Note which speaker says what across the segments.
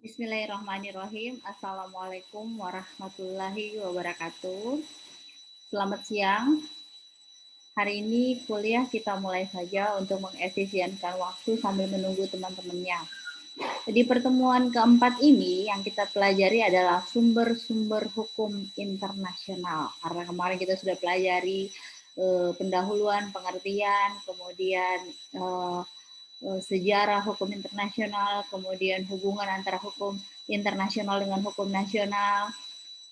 Speaker 1: Bismillahirrahmanirrahim. Assalamualaikum warahmatullahi wabarakatuh. Selamat siang. Hari ini kuliah kita mulai saja untuk mengefisienkan waktu sambil menunggu teman-temannya. Di pertemuan keempat ini yang kita pelajari adalah sumber-sumber hukum internasional. Karena kemarin kita sudah pelajari pendahuluan, pengertian, kemudian sejarah hukum internasional, kemudian hubungan antara hukum internasional dengan hukum nasional.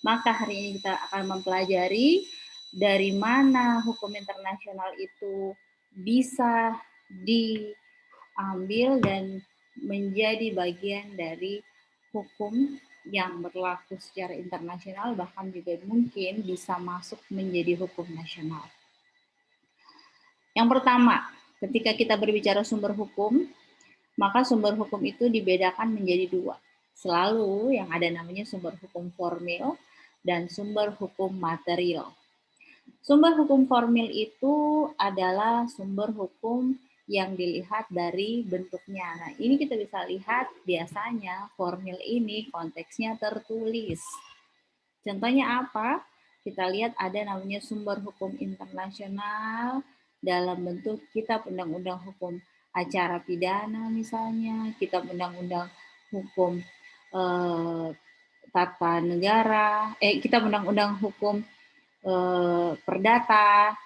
Speaker 1: Maka hari ini kita akan mempelajari dari mana hukum internasional itu bisa diambil dan menjadi bagian dari hukum yang berlaku secara internasional, bahkan juga mungkin bisa masuk menjadi hukum nasional. Yang pertama, ketika kita berbicara sumber hukum, maka sumber hukum itu dibedakan menjadi dua. Selalu yang ada namanya sumber hukum formil dan sumber hukum material. Sumber hukum formil itu adalah sumber hukum yang dilihat dari bentuknya. Nah, ini kita bisa lihat biasanya formil ini konteksnya tertulis. Contohnya apa? Kita lihat ada namanya sumber hukum internasional dalam bentuk kitab undang-undang hukum acara pidana misalnya, kitab undang-undang hukum tata negara, kitab undang-undang hukum perdata,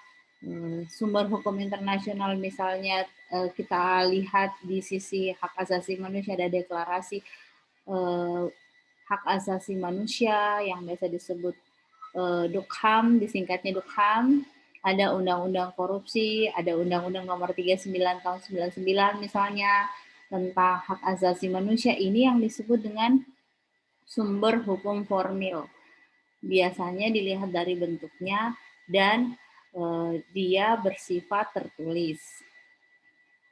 Speaker 1: sumber hukum internasional misalnya kita lihat di sisi hak asasi manusia ada deklarasi hak asasi manusia yang biasa disebut Dukham, disingkatnya Dukham, ada undang-undang korupsi, ada undang-undang nomor 39 tahun 99 misalnya tentang hak asasi manusia. Ini yang disebut dengan sumber hukum formil. Biasanya dilihat dari bentuknya dan dia bersifat tertulis.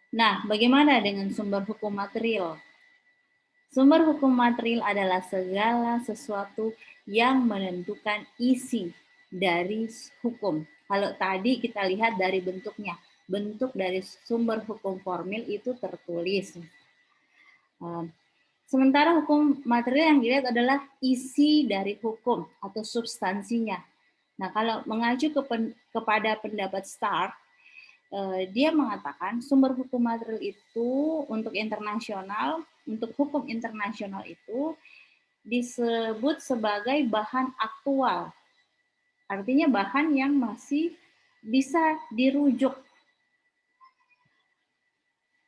Speaker 1: Nah, bagaimana dengan sumber hukum material? Sumber hukum material adalah segala sesuatu yang menentukan isi dari hukum. Kalau tadi kita lihat dari bentuknya, bentuk dari sumber hukum formil itu tertulis. Sementara hukum material yang dilihat adalah isi dari hukum atau substansinya. Nah, kalau mengacu kepada pendapat Stark, dia mengatakan sumber hukum material itu untuk internasional, untuk hukum internasional itu disebut sebagai bahan aktual. Artinya bahan yang masih bisa dirujuk.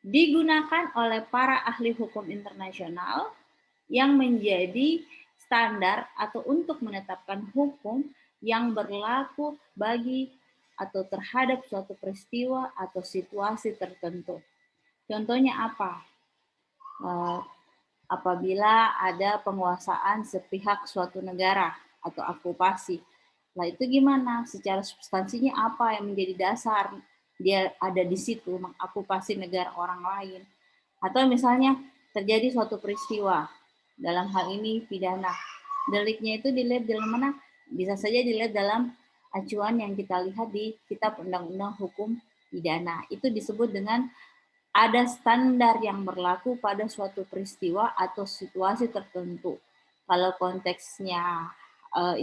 Speaker 1: Digunakan oleh para ahli hukum internasional yang menjadi standar atau untuk menetapkan hukum yang berlaku bagi atau terhadap suatu peristiwa atau situasi tertentu. Contohnya apa? Apabila ada penguasaan sepihak suatu negara atau okupasi. Nah, itu gimana? Secara substansinya apa yang menjadi dasar dia ada di situ mengokupasi negara orang lain? Atau misalnya terjadi suatu peristiwa, dalam hal ini pidana. Deliknya itu dilihat dalam mana? Bisa saja dilihat dalam acuan yang kita lihat di Kitab Undang-Undang Hukum Pidana. Itu disebut dengan ada standar yang berlaku pada suatu peristiwa atau situasi tertentu. Kalau konteksnya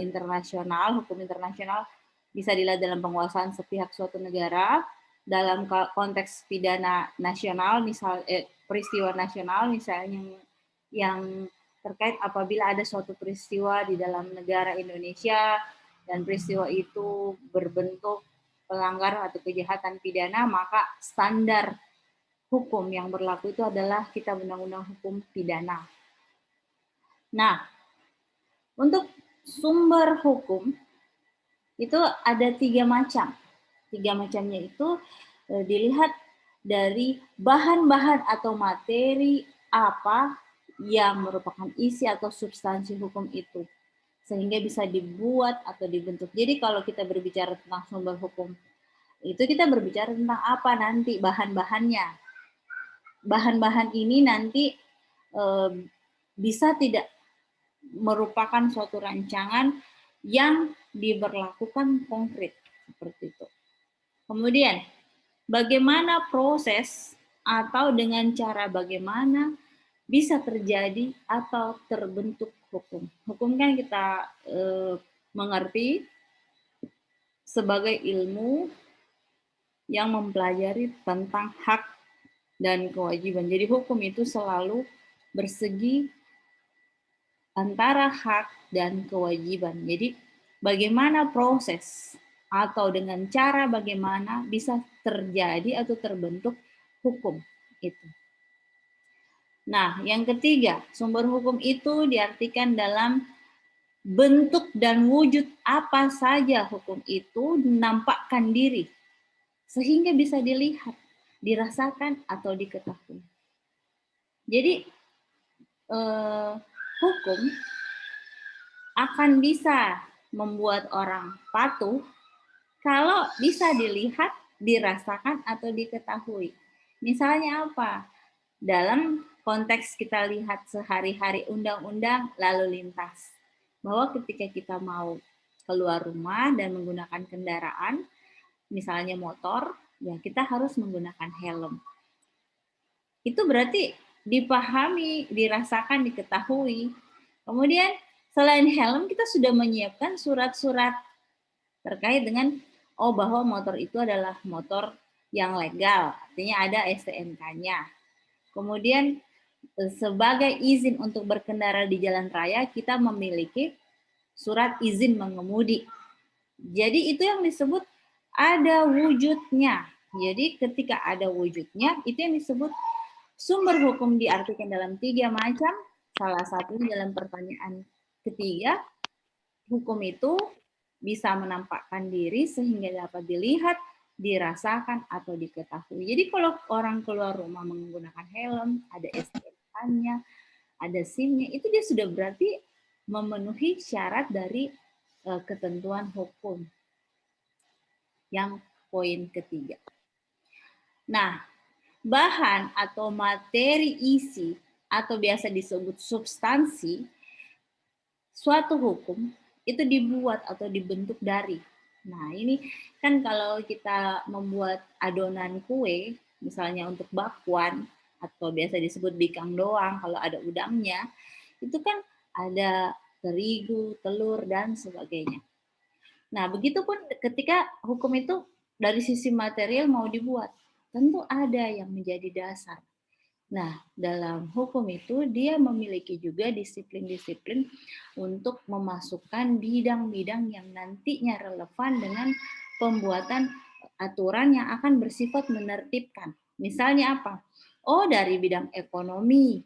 Speaker 1: internasional, hukum internasional bisa dilihat dalam penguasaan sepihak suatu negara, dalam konteks pidana nasional, misal peristiwa nasional misalnya yang terkait apabila ada suatu peristiwa di dalam negara Indonesia dan peristiwa itu berbentuk pelanggaran atau kejahatan pidana, maka standar hukum yang berlaku itu adalah Kitab Undang-Undang Hukum Pidana. Nah, untuk sumber hukum itu ada 3 macam. 3 macamnya itu dilihat dari bahan-bahan atau materi apa yang merupakan isi atau substansi hukum itu. Sehingga bisa dibuat atau dibentuk. Jadi kalau kita berbicara tentang sumber hukum, itu kita berbicara tentang apa nanti bahan-bahannya. Bahan-bahan ini nanti bisa tidak merupakan suatu rancangan yang diberlakukan konkret seperti itu. Kemudian, bagaimana proses atau dengan cara bagaimana bisa terjadi atau terbentuk hukum. Hukum kan kita mengerti sebagai ilmu yang mempelajari tentang hak dan kewajiban. Jadi hukum itu selalu bersegi antara hak dan kewajiban. Jadi bagaimana proses atau dengan cara bagaimana bisa terjadi atau terbentuk hukum itu. Nah, yang ketiga, sumber hukum itu diartikan dalam bentuk dan wujud apa saja hukum itu menampakkan diri sehingga bisa dilihat, dirasakan atau diketahui. Jadi hukum akan bisa membuat orang patuh kalau bisa dilihat, dirasakan atau diketahui. Misalnya apa? Dalam konteks kita lihat sehari-hari undang-undang lalu lintas. Bahwa ketika kita mau keluar rumah dan menggunakan kendaraan, misalnya motor, ya kita harus menggunakan helm. Itu berarti dipahami, dirasakan, diketahui. Kemudian selain helm, kita sudah menyiapkan surat-surat terkait dengan bahwa motor itu adalah motor yang legal, artinya ada STNK-nya. Kemudian sebagai izin untuk berkendara di jalan raya, kita memiliki surat izin mengemudi. Jadi itu yang disebut ada wujudnya. Jadi ketika ada wujudnya, itu yang disebut sumber hukum diartikan dalam 3 macam. Salah satunya dalam pertanyaan ketiga, hukum itu bisa menampakkan diri sehingga dapat dilihat, dirasakan, atau diketahui. Jadi kalau orang keluar rumah menggunakan helm, ada STNK-nya, ada SIM-nya, itu dia sudah berarti memenuhi syarat dari ketentuan hukum. Yang poin ketiga. Nah, bahan atau materi isi atau biasa disebut substansi suatu hukum itu dibuat atau dibentuk dari. Nah, ini kan kalau kita membuat adonan kue, misalnya untuk bakwan, atau biasa disebut bikang doang kalau ada udangnya, itu kan ada terigu, telur, dan sebagainya. Nah, begitupun ketika hukum itu dari sisi material mau dibuat, tentu ada yang menjadi dasar. Nah, dalam hukum itu dia memiliki juga disiplin-disiplin untuk memasukkan bidang-bidang yang nantinya relevan dengan pembuatan aturan yang akan bersifat menertibkan. Misalnya apa? Dari bidang ekonomi,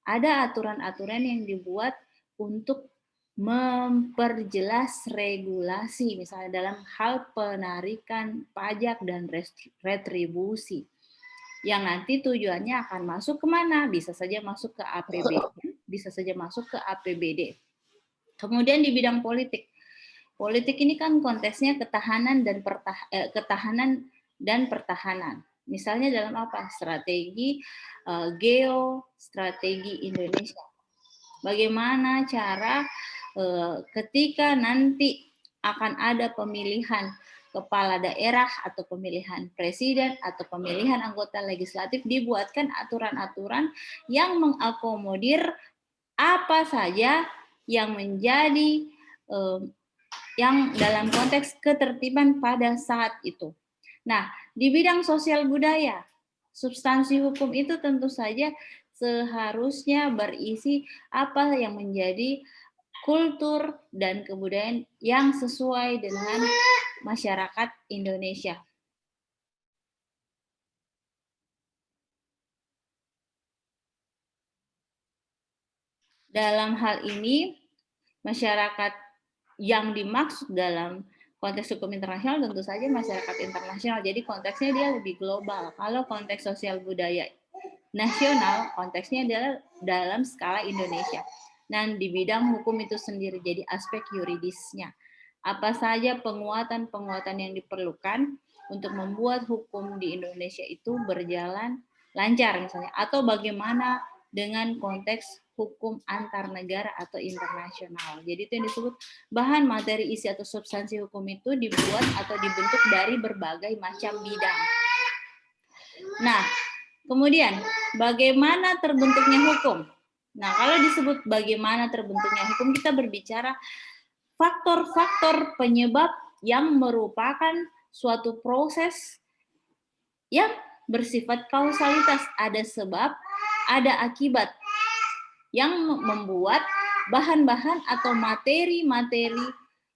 Speaker 1: ada aturan-aturan yang dibuat untuk memperjelas regulasi, misalnya dalam hal penarikan pajak dan retribusi yang nanti tujuannya akan masuk kemana? Bisa saja masuk ke APBN, bisa saja masuk ke APBD. Kemudian di bidang politik, politik ini kan konteksnya ketahanan dan pertahanan. Misalnya dalam apa? Strategi geostrategi Indonesia. Bagaimana cara ketika nanti akan ada pemilihan kepala daerah atau pemilihan presiden atau pemilihan anggota legislatif, dibuatkan aturan-aturan yang mengakomodir apa saja yang menjadi yang dalam konteks ketertiban pada saat itu. Nah, di bidang sosial budaya, substansi hukum itu tentu saja seharusnya berisi apa yang menjadi kultur dan kebudayaan yang sesuai dengan masyarakat Indonesia. Dalam hal ini, masyarakat yang dimaksud dalam konteks hukum internasional tentu saja masyarakat internasional. Jadi konteksnya dia lebih global. Kalau konteks sosial budaya nasional, konteksnya adalah dalam skala Indonesia. Dan di bidang hukum itu sendiri, jadi aspek yuridisnya. Apa saja penguatan-penguatan yang diperlukan untuk membuat hukum di Indonesia itu berjalan lancar misalnya. Atau bagaimana dengan konteks hukum antar negara atau internasional. Jadi itu yang disebut bahan materi isi atau substansi hukum itu dibuat atau dibentuk dari berbagai macam bidang. Nah, Kemudian, bagaimana terbentuknya hukum? Nah, kalau disebut bagaimana terbentuknya hukum, kita berbicara faktor-faktor penyebab yang merupakan suatu proses yang bersifat kausalitas. Ada sebab, ada akibat yang membuat bahan-bahan atau materi-materi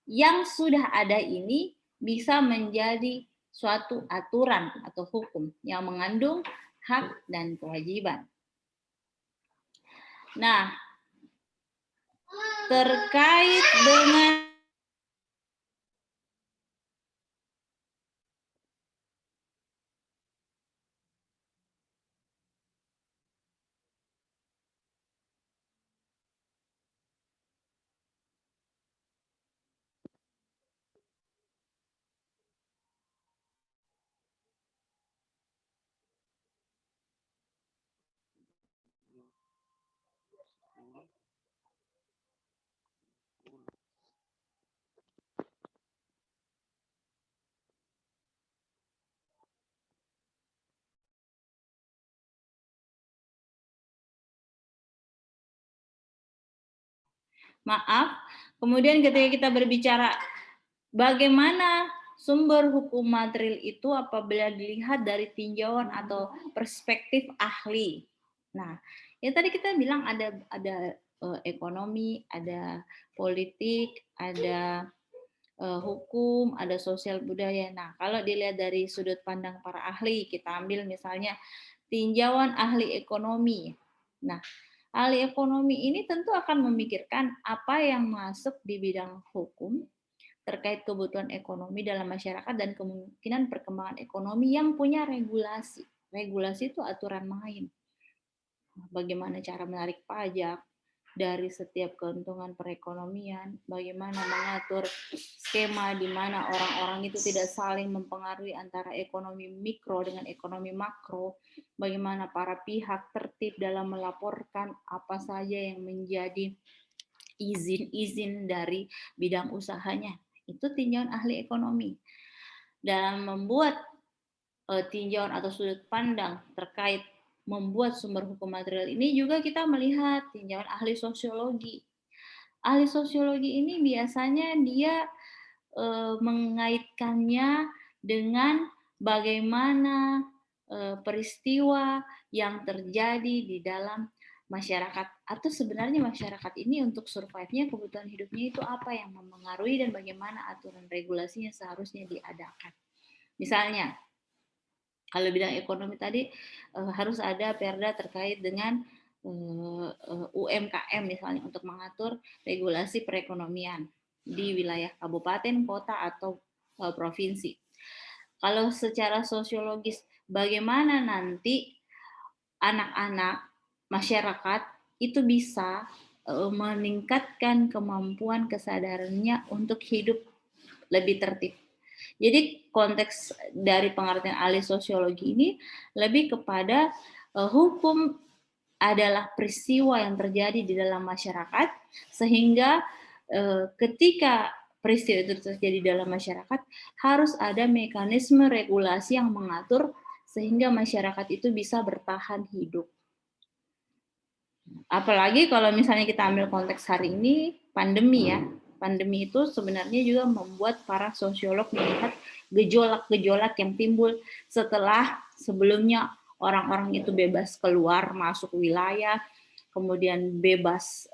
Speaker 1: yang sudah ada ini bisa menjadi suatu aturan atau hukum yang mengandung hak dan kewajiban. Nah, terkait dengan kemudian ketika kita berbicara bagaimana sumber hukum material itu apabila dilihat dari tinjauan atau perspektif ahli. Nah, ya tadi kita bilang ada ekonomi, ada politik, ada hukum, ada sosial budaya. Nah, kalau dilihat dari sudut pandang para ahli, kita ambil misalnya tinjauan ahli ekonomi. Nah, ahli ekonomi ini tentu akan memikirkan apa yang masuk di bidang hukum terkait kebutuhan ekonomi dalam masyarakat dan kemungkinan perkembangan ekonomi yang punya regulasi. Regulasi itu aturan main. Bagaimana cara menarik pajak dari setiap keuntungan perekonomian, bagaimana mengatur skema di mana orang-orang itu tidak saling mempengaruhi antara ekonomi mikro dengan ekonomi makro, bagaimana para pihak tertib dalam melaporkan apa saja yang menjadi izin-izin dari bidang usahanya. Itu tinjauan ahli ekonomi. Dalam membuat tinjauan atau sudut pandang terkait membuat sumber hukum material ini juga kita melihat tinjauan ahli sosiologi. Ahli sosiologi ini biasanya dia mengaitkannya dengan bagaimana peristiwa yang terjadi di dalam masyarakat atau sebenarnya masyarakat ini untuk survive-nya kebutuhan hidupnya itu apa yang mempengaruhi dan bagaimana aturan regulasinya seharusnya diadakan. Misalnya kalau bidang ekonomi tadi harus ada perda terkait dengan UMKM misalnya untuk mengatur regulasi perekonomian di wilayah kabupaten, kota atau provinsi. Kalau secara sosiologis bagaimana nanti anak-anak masyarakat itu bisa meningkatkan kemampuan kesadarannya untuk hidup lebih tertib. Jadi konteks dari pengertian ahli sosiologi ini lebih kepada hukum adalah peristiwa yang terjadi di dalam masyarakat sehingga ketika peristiwa itu terjadi di dalam masyarakat harus ada mekanisme regulasi yang mengatur sehingga masyarakat itu bisa bertahan hidup. Apalagi kalau misalnya kita ambil konteks hari ini pandemi ya. Pandemi itu sebenarnya juga membuat para sosiolog melihat gejolak-gejolak yang timbul setelah sebelumnya orang-orang itu bebas keluar masuk wilayah, kemudian bebas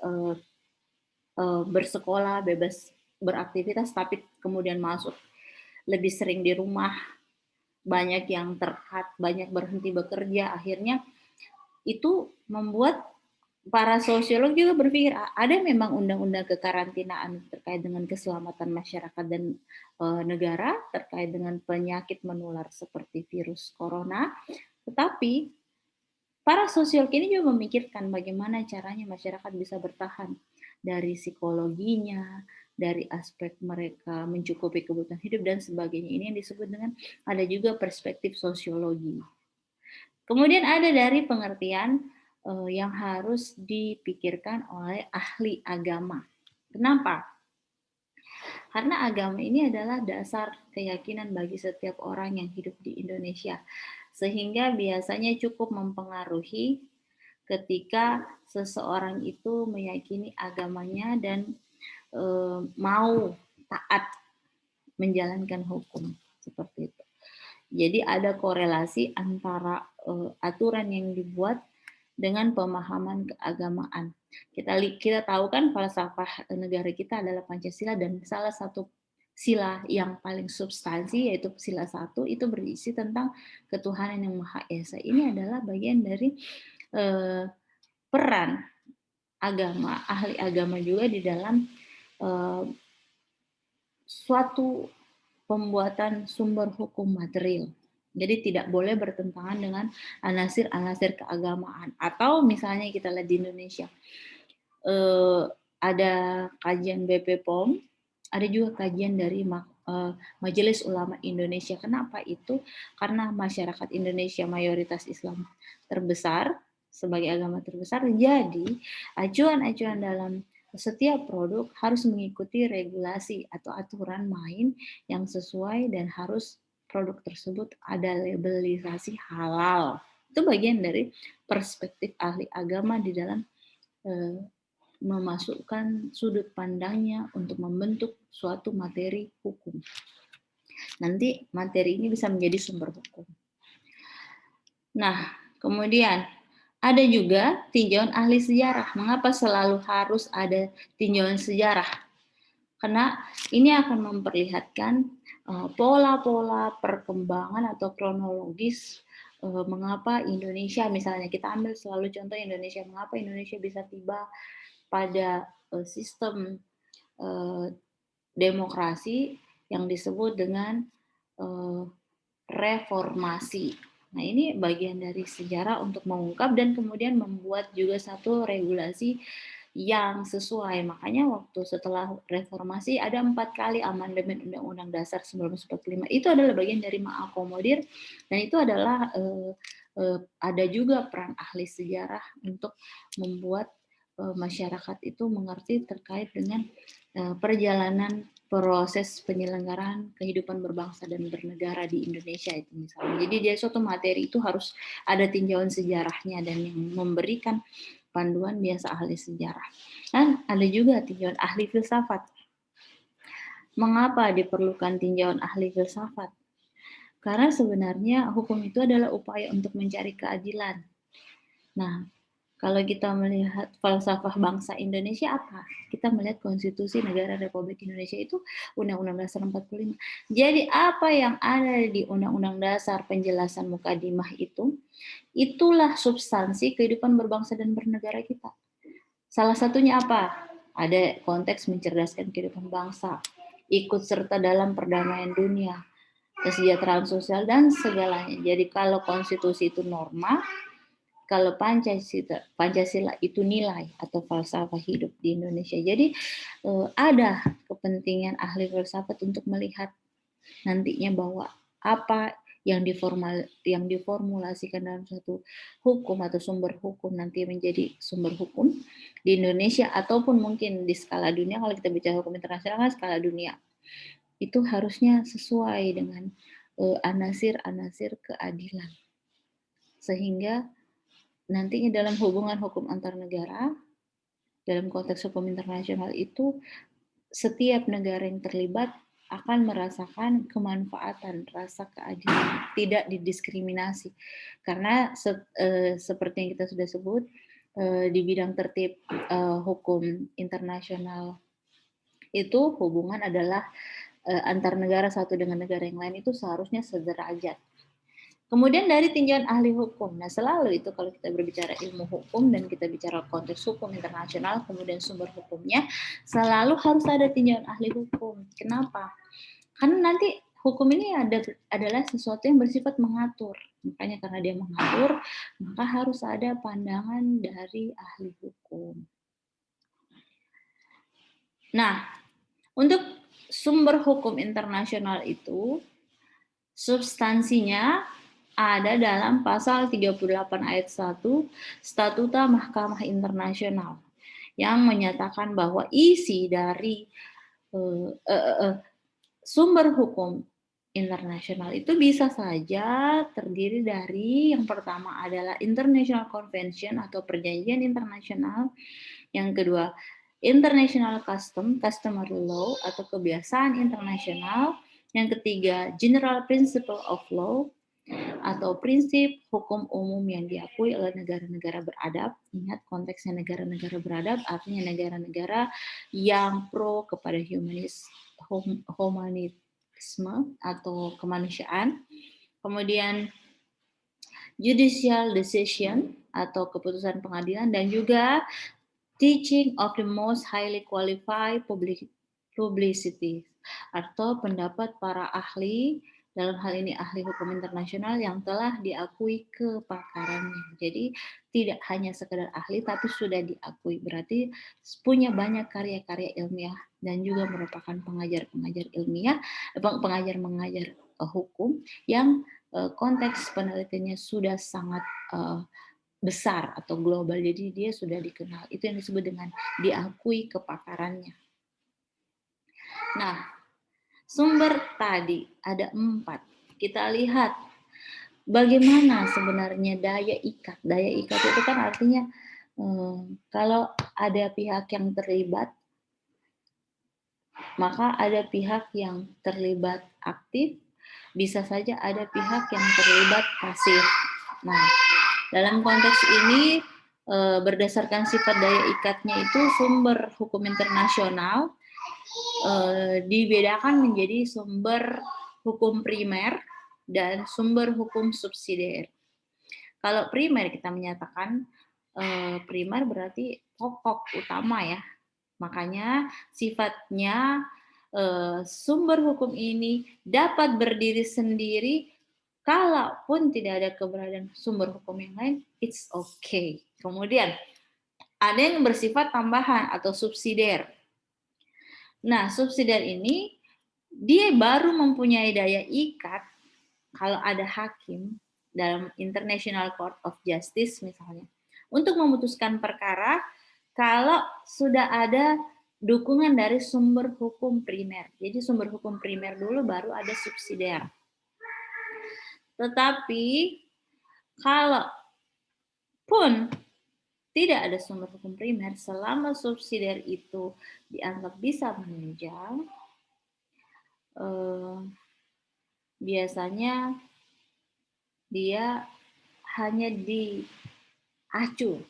Speaker 1: bersekolah, bebas beraktivitas, tapi kemudian masuk lebih sering di rumah, banyak yang terkat, banyak berhenti bekerja, akhirnya itu membuat para sosiolog juga berpikir ada memang undang-undang kekarantinaan terkait dengan keselamatan masyarakat dan negara terkait dengan penyakit menular seperti virus corona, tetapi para sosiolog ini juga memikirkan bagaimana caranya masyarakat bisa bertahan dari psikologinya, dari aspek mereka mencukupi kebutuhan hidup dan sebagainya. Ini yang disebut dengan ada juga perspektif sosiologi. Kemudian ada dari pengertian yang harus dipikirkan oleh ahli agama. Kenapa? Karena agama ini adalah dasar keyakinan bagi setiap orang yang hidup di Indonesia. sehingga biasanya cukup mempengaruhi ketika seseorang itu meyakini agamanya dan mau taat menjalankan hukum seperti itu. Jadi ada korelasi antara aturan yang dibuat dengan pemahaman keagamaan. Kita tahu kan falsafah negara kita adalah Pancasila, dan salah satu sila yang paling substansi yaitu sila 1 itu berisi tentang ketuhanan yang Maha Esa. Ini adalah bagian dari peran agama, ahli agama juga di dalam suatu pembuatan sumber hukum material. Jadi tidak boleh bertentangan dengan anasir-anasir keagamaan. Atau misalnya kita lihat di Indonesia, ada kajian BP POM, ada juga kajian dari Majelis Ulama Indonesia. Kenapa itu? Karena masyarakat Indonesia mayoritas Islam terbesar, sebagai agama terbesar, jadi acuan-acuan dalam setiap produk harus mengikuti regulasi atau aturan main yang sesuai, dan harus produk tersebut ada labelisasi halal. Itu bagian dari perspektif ahli agama di dalam memasukkan sudut pandangnya untuk membentuk suatu materi hukum. Nanti materi ini bisa menjadi sumber hukum. Nah, kemudian ada juga tinjauan ahli sejarah. Mengapa selalu harus ada tinjauan sejarah? Karena ini akan memperlihatkan pola-pola perkembangan atau kronologis mengapa Indonesia, misalnya kita ambil selalu contoh Indonesia, mengapa Indonesia bisa tiba pada sistem demokrasi yang disebut dengan reformasi. Nah, ini bagian dari sejarah untuk mengungkap dan kemudian membuat juga satu regulasi yang sesuai. Makanya waktu setelah reformasi ada 4 kali amandemen Undang-Undang Dasar 1945. Itu adalah bagian dari mengakomodir, dan itu adalah ada juga peran ahli sejarah untuk membuat masyarakat itu mengerti terkait dengan perjalanan proses penyelenggaraan kehidupan berbangsa dan bernegara di Indonesia itu misalnya. Jadi dia suatu materi itu harus ada tinjauan sejarahnya, dan yang memberikan panduan biasa ahli sejarah. Dan ada juga tinjauan ahli filsafat. Mengapa diperlukan tinjauan ahli filsafat? Karena sebenarnya hukum itu adalah upaya untuk mencari keadilan. Nah, kalau kita melihat falsafah bangsa Indonesia apa? Kita melihat Konstitusi Negara Republik Indonesia itu Undang-Undang Dasar 45. Jadi apa yang ada di Undang-Undang Dasar penjelasan mukadimah itu, itulah substansi kehidupan berbangsa dan bernegara kita. Salah satunya apa? Ada konteks mencerdaskan kehidupan bangsa, ikut serta dalam perdamaian dunia, kesejahteraan sosial, dan segalanya. Jadi kalau konstitusi itu norma, kalau Pancasila itu nilai atau falsafah hidup di Indonesia. Jadi ada kepentingan ahli filsafat untuk melihat nantinya bahwa apa yang diformulasikan dalam suatu hukum atau sumber hukum nanti menjadi sumber hukum di Indonesia ataupun mungkin di skala dunia. Kalau kita bicara hukum internasional kan skala dunia, itu harusnya sesuai dengan anasir-anasir keadilan, sehingga nantinya dalam hubungan hukum antar negara, dalam konteks hukum internasional itu, setiap negara yang terlibat akan merasakan kemanfaatan, rasa keadilan, tidak didiskriminasi. Karena seperti yang kita sudah sebut, di bidang tertib hukum internasional itu hubungan adalah antar negara satu dengan negara yang lain itu seharusnya sederajat. Kemudian dari tinjauan ahli hukum. Nah, selalu itu kalau kita berbicara ilmu hukum dan kita bicara konteks hukum internasional, kemudian sumber hukumnya, selalu harus ada tinjauan ahli hukum. Kenapa? Karena nanti hukum ini adalah sesuatu yang bersifat mengatur. Makanya karena dia mengatur, maka harus ada pandangan dari ahli hukum. Nah, untuk sumber hukum internasional itu, substansinya ada dalam pasal 38 ayat 1 Statuta Mahkamah Internasional yang menyatakan bahwa isi dari sumber hukum internasional itu bisa saja terdiri dari yang pertama adalah International Convention atau perjanjian internasional, yang kedua International Customary Law atau kebiasaan internasional, yang ketiga General Principle of Law atau prinsip hukum umum yang diakui oleh negara-negara beradab. Ingat konteksnya negara-negara beradab artinya negara-negara yang pro kepada humanisme atau kemanusiaan. Kemudian judicial decision atau keputusan pengadilan, dan juga teaching of the most highly qualified publicity atau pendapat para ahli, dalam hal ini ahli hukum internasional yang telah diakui kepakarannya. Jadi tidak hanya sekedar ahli tapi sudah diakui, berarti punya banyak karya-karya ilmiah dan juga merupakan pengajar-pengajar ilmiah, pengajar-mengajar hukum yang konteks penelitiannya sudah sangat besar atau global, jadi dia sudah dikenal. Itu yang disebut dengan diakui kepakarannya. Nah, sumber tadi ada 4. Kita lihat bagaimana sebenarnya daya ikat. Daya ikat itu kan artinya kalau ada pihak yang terlibat, maka ada pihak yang terlibat aktif, bisa saja ada pihak yang terlibat pasif. Nah, dalam konteks ini berdasarkan sifat daya ikatnya itu sumber hukum internasional dibedakan menjadi sumber hukum primer dan sumber hukum subsidiar. Kalau primer kita menyatakan primer berarti pokok utama ya. Makanya sifatnya sumber hukum ini dapat berdiri sendiri. Kalaupun tidak ada keberadaan sumber hukum yang lain, it's okay. Kemudian ada yang bersifat tambahan atau subsidiar. Nah, subsidiar ini dia baru mempunyai daya ikat kalau ada hakim dalam International Court of Justice misalnya untuk memutuskan perkara kalau sudah ada dukungan dari sumber hukum primer. Jadi sumber hukum primer dulu baru ada subsidiar. Tetapi kalau pun tidak ada sumber hukum primer, selama subsidiar itu dianggap bisa menunjang, biasanya dia hanya diacu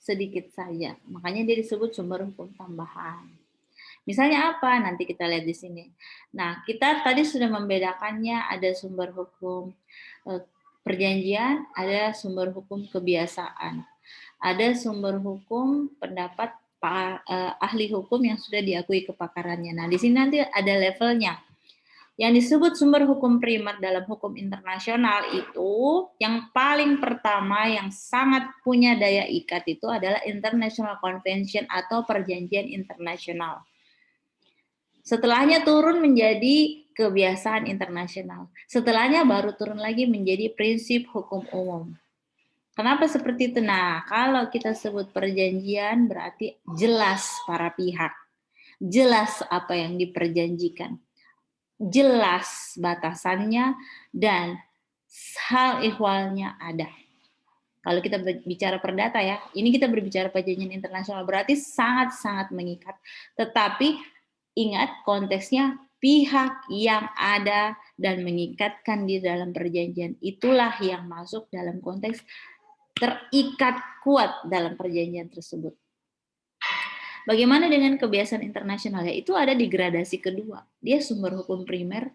Speaker 1: sedikit saja. Makanya dia disebut sumber hukum tambahan. Misalnya apa? Nanti kita lihat di sini. Nah, kita tadi sudah membedakannya, ada sumber hukum perjanjian, ada sumber hukum kebiasaan. Ada sumber hukum pendapat ahli hukum yang sudah diakui kepakarannya. Nah, di sini nanti ada levelnya. Yang disebut sumber hukum primer dalam hukum internasional itu yang paling pertama yang sangat punya daya ikat itu adalah International Convention atau perjanjian internasional. Setelahnya turun menjadi kebiasaan internasional. Setelahnya baru turun lagi menjadi prinsip hukum umum. Kenapa seperti itu? Nah, kalau kita sebut perjanjian berarti jelas para pihak. Jelas apa yang diperjanjikan. Jelas batasannya dan hal ihwalnya ada. Kalau kita bicara perdata ya, ini kita berbicara perjanjian internasional berarti sangat-sangat mengikat. Tetapi ingat konteksnya pihak yang ada dan mengikatkan di dalam perjanjian itulah yang masuk dalam konteks terikat kuat dalam perjanjian tersebut. Bagaimana dengan kebiasaan internasional? Ya, itu ada di gradasi kedua. Dia sumber hukum primer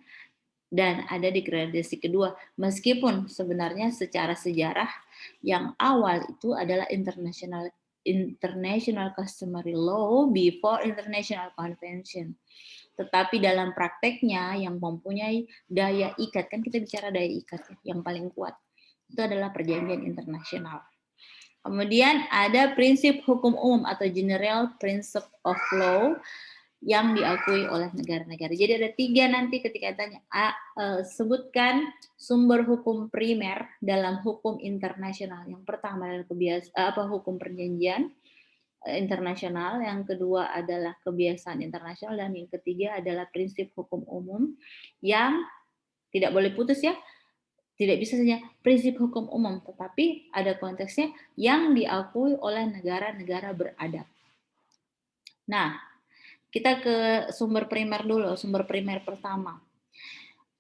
Speaker 1: dan ada di gradasi kedua. Meskipun sebenarnya secara sejarah yang awal itu adalah international customary law before international convention. Tetapi dalam prakteknya yang mempunyai daya ikat, kan kita bicara daya ikat yang paling kuat, itu adalah perjanjian internasional. Kemudian ada prinsip hukum umum atau general principle of law yang diakui oleh negara-negara. Jadi ada 3 nanti ketika tanya, sebutkan sumber hukum primer dalam hukum internasional. Yang pertama adalah hukum perjanjian internasional, yang kedua adalah kebiasaan internasional, dan yang ketiga adalah prinsip hukum umum yang Tidak boleh putus ya, tidak bisa saja prinsip hukum umum, tetapi ada konteksnya yang diakui oleh negara-negara beradab. Nah, kita ke sumber primer dulu, sumber primer pertama.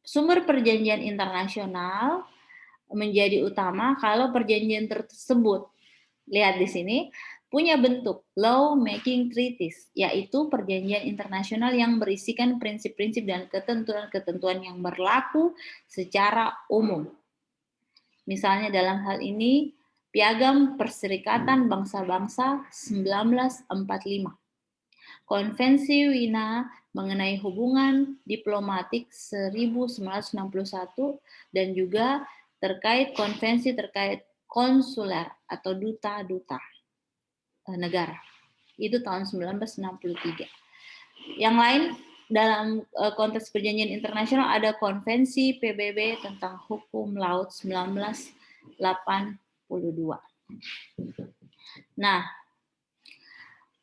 Speaker 1: Sumber perjanjian internasional menjadi utama kalau perjanjian tersebut, lihat di sini, punya bentuk law making treaties, yaitu perjanjian internasional yang berisikan prinsip-prinsip dan ketentuan-ketentuan yang berlaku secara umum. Misalnya dalam hal ini Piagam Perserikatan Bangsa-Bangsa 1945. Konvensi Wina mengenai hubungan diplomatik 1961 dan juga terkait konvensi terkait konsuler atau duta-duta negara. Itu tahun 1963. Yang lain dalam konteks perjanjian internasional ada konvensi PBB tentang hukum laut 1982. Nah,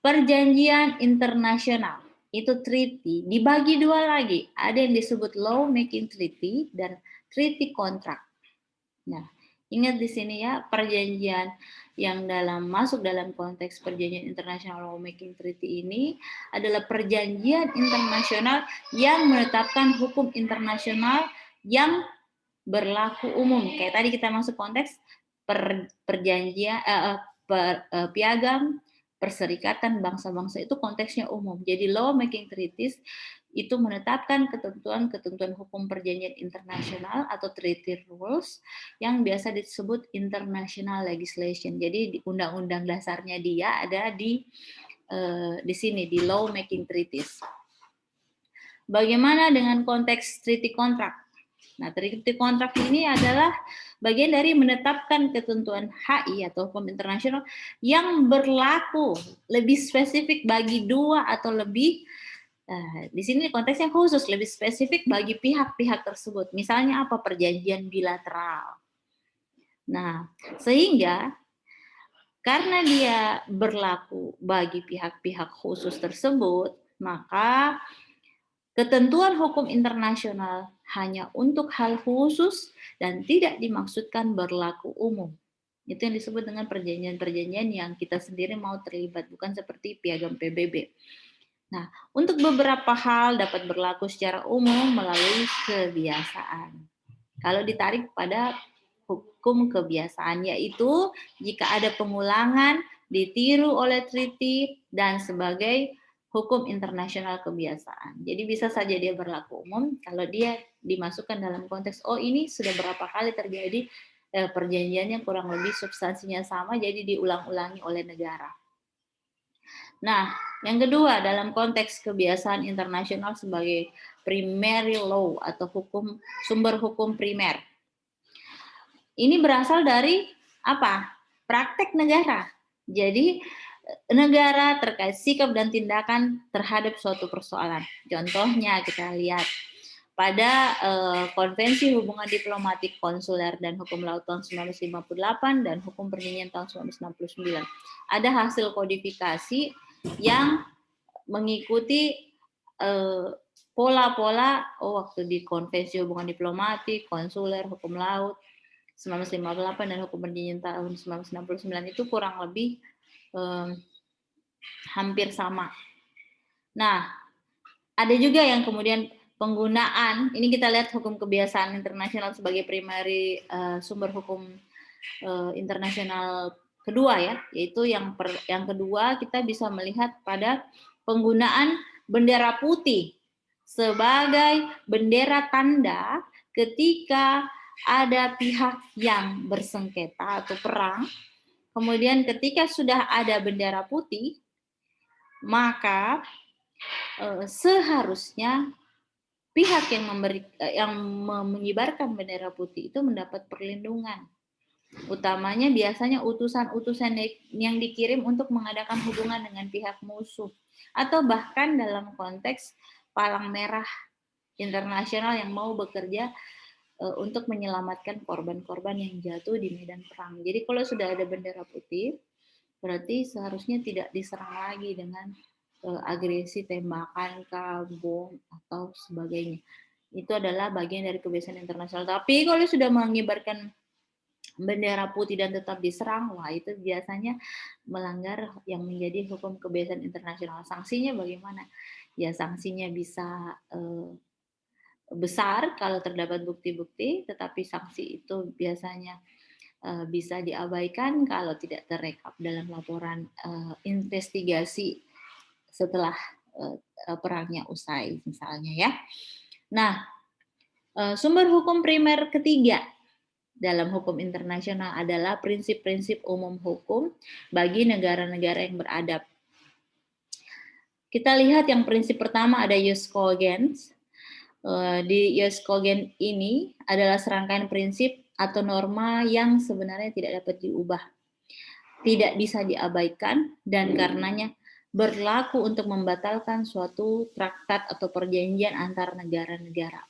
Speaker 1: perjanjian internasional itu treaty dibagi dua lagi. Ada yang disebut law making treaty dan treaty contract. Nah, ingat di sini ya, perjanjian yang masuk dalam konteks perjanjian internasional law making treaty ini adalah perjanjian internasional yang menetapkan hukum internasional yang berlaku umum. Kayak tadi kita masuk konteks perjanjian piagam Perserikatan Bangsa-Bangsa itu konteksnya umum. Jadi law making treaties itu menetapkan ketentuan-ketentuan hukum perjanjian internasional atau treaty rules yang biasa disebut international legislation. Jadi di undang-undang dasarnya dia ada di sini di law making treaties. Bagaimana dengan konteks treaty contract? Nah, treaty contract ini adalah bagian dari menetapkan ketentuan HI atau hukum internasional yang berlaku lebih spesifik bagi dua atau lebih. Di sini konteksnya khusus, lebih spesifik bagi pihak-pihak tersebut. Misalnya apa? Perjanjian bilateral. Nah, sehingga karena dia berlaku bagi pihak-pihak khusus tersebut, maka ketentuan hukum internasional hanya untuk hal khusus dan tidak dimaksudkan berlaku umum. Itu yang disebut dengan perjanjian-perjanjian yang kita sendiri mau terlibat, bukan seperti piagam PBB. Nah, untuk beberapa hal dapat berlaku secara umum melalui kebiasaan. Kalau ditarik pada hukum kebiasaan, yaitu jika ada pengulangan, ditiru oleh treaty, dan sebagai hukum internasional kebiasaan. Jadi bisa saja dia berlaku umum kalau dia dimasukkan dalam konteks, oh ini sudah berapa kali terjadi perjanjiannya kurang lebih substansinya sama, jadi diulang-ulangi oleh negara. Nah, yang kedua dalam konteks kebiasaan internasional sebagai primary law atau sumber hukum primer. Ini berasal dari apa? Praktek negara. Jadi negara terkait sikap dan tindakan terhadap suatu persoalan. Contohnya kita lihat pada Konvensi Hubungan Diplomatik Konsuler dan Hukum Laut tahun 1958 dan Hukum Perjanjian tahun 1969. Ada hasil kodifikasi yang mengikuti pola-pola waktu di Konvensi Hubungan Diplomatik, Konsuler, Hukum Laut 1958 dan Hukum Perjanjian tahun 1969 itu kurang lebih hampir sama. Nah, ada juga yang kemudian penggunaan, ini kita lihat hukum kebiasaan internasional sebagai primary sumber hukum internasional kedua ya, yaitu yang kedua kita bisa melihat pada penggunaan bendera putih sebagai bendera tanda ketika ada pihak yang bersengketa atau perang. Kemudian ketika sudah ada bendera putih, maka seharusnya pihak yang mengibarkan bendera putih itu mendapat perlindungan. Utamanya biasanya utusan-utusan yang dikirim untuk mengadakan hubungan dengan pihak musuh. Atau bahkan dalam konteks Palang Merah Internasional yang mau bekerja untuk menyelamatkan korban-korban yang jatuh di medan perang. Jadi kalau sudah ada bendera putih, berarti seharusnya tidak diserang lagi dengan agresi tembakan, bom, atau sebagainya. Itu adalah bagian dari kebiasaan internasional. Tapi kalau sudah mengibarkan bendera putih dan tetap diserang, wah itu biasanya melanggar yang menjadi hukum kebiasaan internasional. Sanksinya bagaimana? Ya sanksinya bisa besar kalau terdapat bukti-bukti, tetapi sanksi itu biasanya bisa diabaikan kalau tidak terekap dalam laporan investigasi setelah perangnya usai, misalnya ya. Nah, sumber hukum primer ketiga dalam hukum internasional adalah prinsip-prinsip umum hukum bagi negara-negara yang beradab. Kita lihat yang prinsip pertama ada jus cogens. Di jus cogens ini adalah serangkaian prinsip atau norma yang sebenarnya tidak dapat diubah, tidak bisa diabaikan, dan karenanya berlaku untuk membatalkan suatu traktat atau perjanjian antar negara-negara.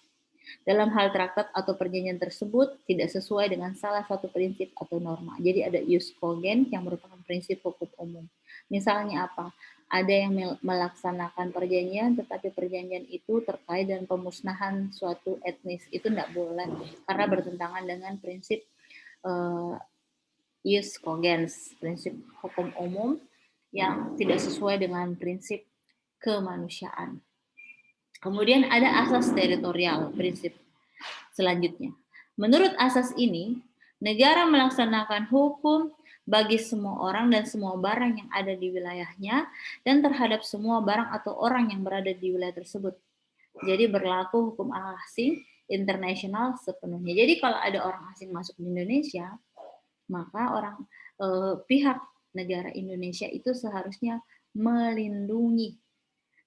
Speaker 1: Dalam hal traktat atau perjanjian tersebut tidak sesuai dengan salah satu prinsip atau norma. Jadi ada jus cogens yang merupakan prinsip hukum umum. Misalnya apa? Ada yang melaksanakan perjanjian, tetapi perjanjian itu terkait dengan pemusnahan suatu etnis. Itu tidak boleh, karena bertentangan dengan prinsip jus cogens, prinsip hukum umum yang tidak sesuai dengan prinsip kemanusiaan. Kemudian ada asas teritorial, prinsip selanjutnya. Menurut asas ini, negara melaksanakan hukum bagi semua orang dan semua barang yang ada di wilayahnya dan terhadap semua barang atau orang yang berada di wilayah tersebut. Jadi berlaku hukum asing internasional sepenuhnya. Jadi kalau ada orang asing masuk di Indonesia, maka pihak negara Indonesia itu seharusnya melindungi,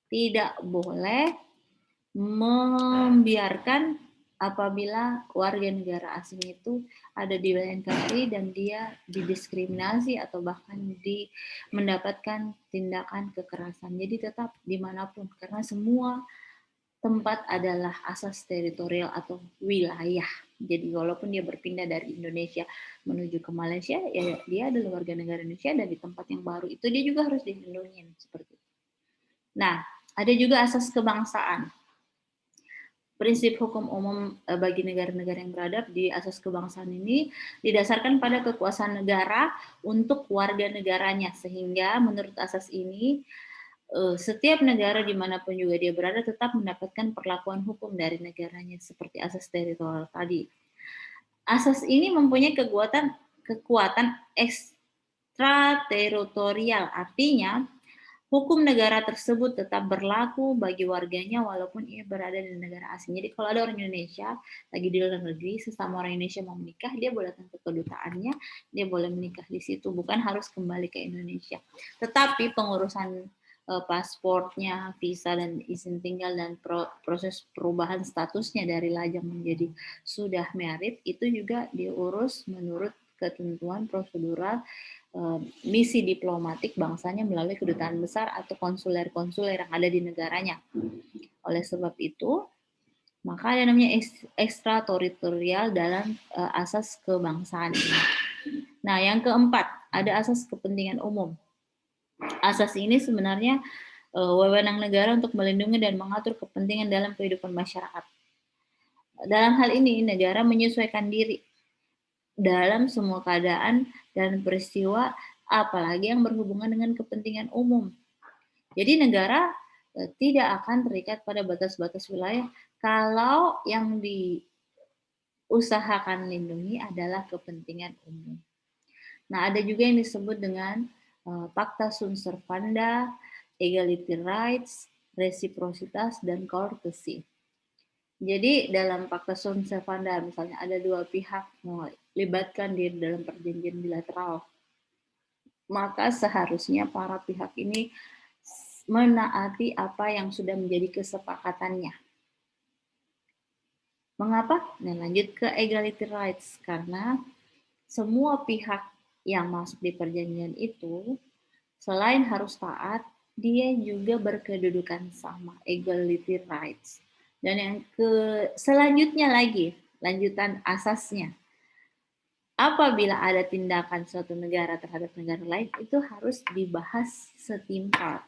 Speaker 1: tidak boleh membiarkan apabila warga negara asing itu ada di wilayah NKRI dan dia didiskriminasi atau bahkan mendapatkan tindakan kekerasan. Jadi tetap dimanapun, karena semua tempat adalah asas teritorial atau wilayah. Jadi walaupun dia berpindah dari Indonesia menuju ke Malaysia, ya dia adalah warga negara Indonesia, dan di tempat yang baru itu dia juga harus dilindungi seperti itu. Nah, ada juga asas kebangsaan. Prinsip hukum umum bagi negara-negara yang beradab di asas kebangsaan ini didasarkan pada kekuasaan negara untuk warga negaranya, sehingga menurut asas ini setiap negara dimanapun juga dia berada tetap mendapatkan perlakuan hukum dari negaranya seperti asas teritorial tadi. Asas ini mempunyai kekuatan ekstrateritorial, artinya hukum negara tersebut tetap berlaku bagi warganya walaupun ia berada di negara asing. Jadi kalau ada orang Indonesia lagi di luar negeri, sesama orang Indonesia mau menikah, dia boleh datang ke kedutaannya, dia boleh menikah di situ, bukan harus kembali ke Indonesia. Tetapi pengurusan pasportnya, visa dan izin tinggal dan proses perubahan statusnya dari lajang menjadi sudah married itu juga diurus menurut ketentuan prosedural misi diplomatik bangsanya melalui kedutaan besar atau konsuler-konsuler yang ada di negaranya. Oleh sebab itu, maka ada namanya ekstrateritorial dalam asas kebangsaan ini. Nah, yang keempat, ada asas kepentingan umum. Asas ini sebenarnya wewenang negara untuk melindungi dan mengatur kepentingan dalam kehidupan masyarakat. Dalam hal ini, negara menyesuaikan diri dalam semua keadaan dan peristiwa, apalagi yang berhubungan dengan kepentingan umum. Jadi negara tidak akan terikat pada batas-batas wilayah kalau yang diusahakan lindungi adalah kepentingan umum. Nah, ada juga yang disebut dengan Pacta sunt servanda, equality rights, resiprositas, dan courtesy. Jadi dalam Pacta sunt servanda misalnya ada dua pihak melibatkan diri dalam perjanjian bilateral, maka seharusnya para pihak ini menaati apa yang sudah menjadi kesepakatannya. Mengapa? Nah, lanjut ke equality rights, karena semua pihak yang masuk di perjanjian itu selain harus taat, dia juga berkedudukan sama, equality rights. Dan yang selanjutnya lagi, lanjutan asasnya, apabila ada tindakan suatu negara terhadap negara lain, itu harus dibahas setimpal,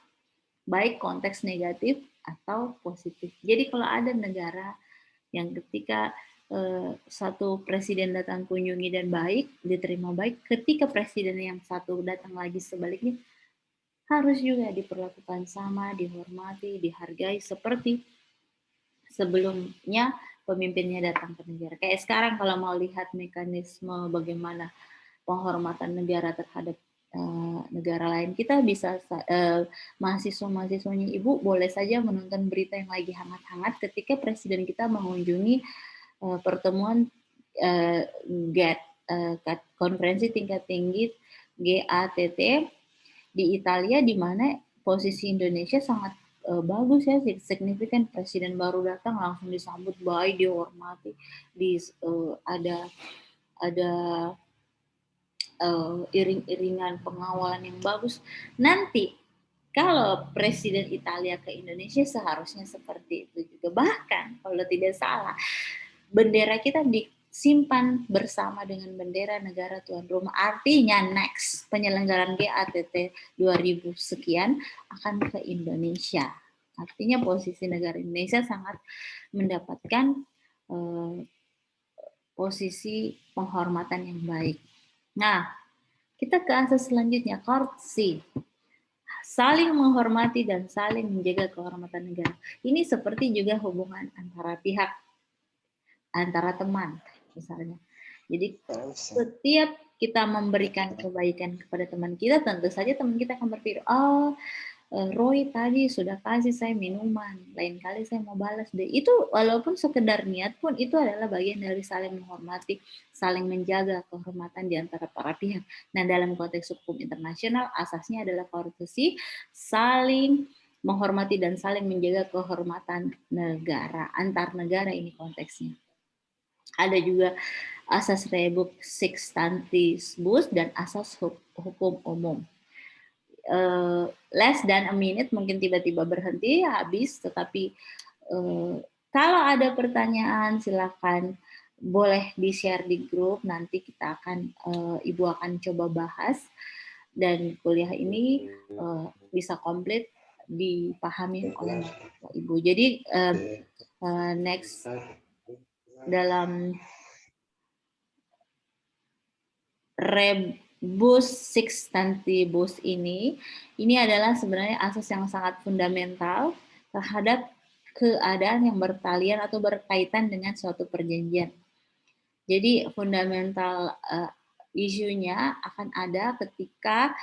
Speaker 1: baik konteks negatif atau positif. Jadi kalau ada negara yang ketika satu presiden datang kunjungi dan baik, diterima baik, ketika presiden yang satu datang lagi sebaliknya, harus juga diperlakukan sama, dihormati, dihargai seperti sebelumnya pemimpinnya datang ke negara. Kayak sekarang kalau mau lihat mekanisme bagaimana penghormatan negara terhadap negara lain, kita bisa mahasiswa-mahasiswanya Ibu boleh saja menonton berita yang lagi hangat-hangat ketika presiden kita mengunjungi pertemuan GATT, konferensi tingkat tinggi GATT di Italia, di mana posisi Indonesia sangat bagus ya, signifikan. Presiden baru datang langsung disambut baik, dihormati, ada iring-iringan pengawalan yang bagus. Nanti kalau Presiden Italia ke Indonesia seharusnya seperti itu juga. Bahkan kalau tidak salah, bendera kita disimpan bersama dengan bendera negara tuan rumah. Artinya next penyelenggaraan GATT 2000 sekian akan ke Indonesia. Artinya posisi negara Indonesia sangat mendapatkan posisi penghormatan yang baik. Nah, kita ke asas selanjutnya, courtesy. Saling menghormati dan saling menjaga kehormatan negara. Ini seperti juga hubungan antara pihak, antara teman misalnya. Jadi setiap kita memberikan kebaikan kepada teman kita, tentu saja teman kita akan berpikir, oh Roy tadi sudah kasih saya minuman, lain kali saya mau balas deh. Itu walaupun sekedar niat pun itu adalah bagian dari saling menghormati, saling menjaga kehormatan di antara para pihak. Nah, dalam konteks hukum internasional asasnya adalah courtesy, saling menghormati dan saling menjaga kehormatan negara, antar negara ini konteksnya. Ada juga asas rebus sic stantibus dan asas hukum umum. Less than a minute, mungkin tiba-tiba berhenti, habis, tetapi kalau ada pertanyaan silakan boleh di-share di grup, nanti kita akan Ibu akan coba bahas dan kuliah ini bisa komplit dipahami oleh Ibu. Jadi next dalam rebus sic stantibus ini adalah sebenarnya asas yang sangat fundamental terhadap keadaan yang bertalian atau berkaitan dengan suatu perjanjian. Jadi fundamental isunya akan ada ketika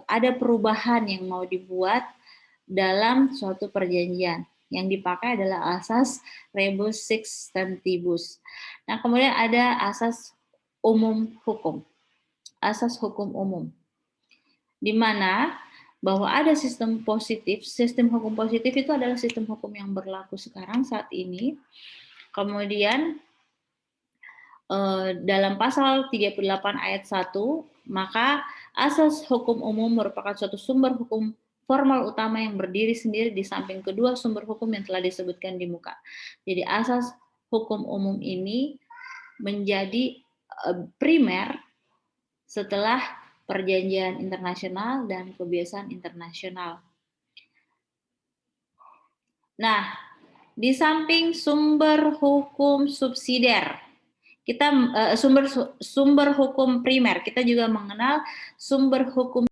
Speaker 1: ada perubahan yang mau dibuat dalam suatu perjanjian. Yang dipakai adalah asas rebus sic stantibus. Nah, kemudian ada asas umum hukum. Asas hukum umum. Di mana bahwa ada sistem positif, sistem hukum positif itu adalah sistem hukum yang berlaku sekarang saat ini. Kemudian dalam pasal 38 ayat 1, maka asas hukum umum merupakan suatu sumber hukum formal utama yang berdiri sendiri di samping kedua sumber hukum yang telah disebutkan di muka. Jadi asas hukum umum ini menjadi primer setelah perjanjian internasional dan kebiasaan internasional. Nah, di samping sumber hukum subsidiar, kita sumber hukum primer, kita juga mengenal sumber hukum